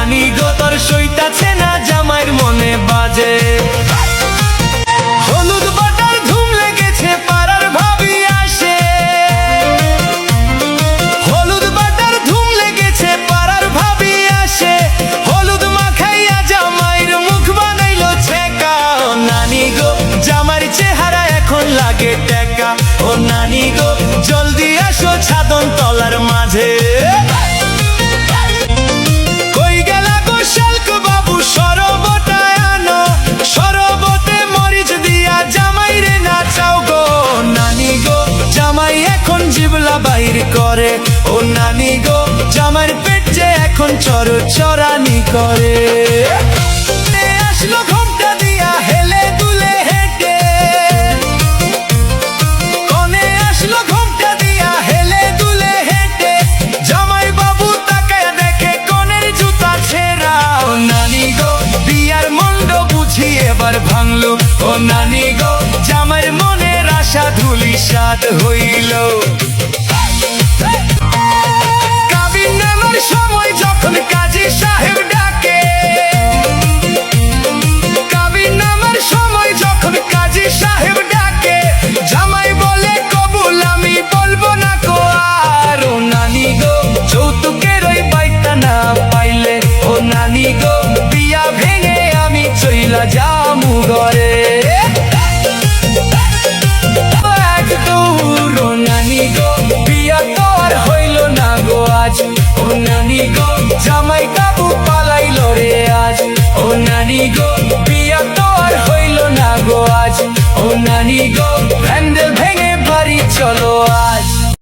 নানি গো তোর সইতাছে না জামাইয়ের মনে বাজে। হলুদ বাটার ধুম লেগেছে পাড়ার ভাবি আসে, হলুদ বাটার ধুম লেগেছে পাড়ার ভাবি আসে, হলুদ মাখাইয়া জামাইয়ের মুখ বানাইলো ছেকা। ও নানি গো জামাইয়ের চেহারা এখন লাগে টেকা। ও নানি গো জলদি আসো ছাদন তলার মাঝে। কই গেলা গো শালক বাবু সরবটায় আনো, সরবতে মরিচ দিয়া জামাইরে নাচাও গো। নানি গো জামাই এখন জিবলা বাইর করে, ও নানি গো জামাইয়ের পেট যে এখন চরানি করে। আসলো ঘোমটা দিয়া হেলে দুলে হেঁটে, কনে আসলো ঘোমটা দিয়া হেলে দুলে হেঁটে, জামাই বাবু তাকায় দেখে কনের জুতা ছেঁড়া। ও নানি গো বিয়ার মন্ড বুঝি এবার ভাঙলো, ও নানি গো জামাইয়ের মনের আশা ধূলিসাৎ হইল। কাবিন নামার সময় যখন কাজী সাহেব ডাকে, কাবিন নামার সময় যখন কাজী সাহেব ডাকে, জামাই বলে কবুল আমি বলবো না কো আর। ও নানি গো যৌতুকের ওই বাইকটা না পাইলে, ও নানি গো বিয়া ভেঙে আমি চইলা যামু ঘরে। ও নানি গো বিয়া তো আর হইল না গো আজ, ও নানি গো জামাই কাবু পালাইল রে আজ। ও নানি গো বিয়া তো আর হইল না গো আজ, ও নানি গো প্যান্ডেল ভেঙে বাড়ি চলো আজ।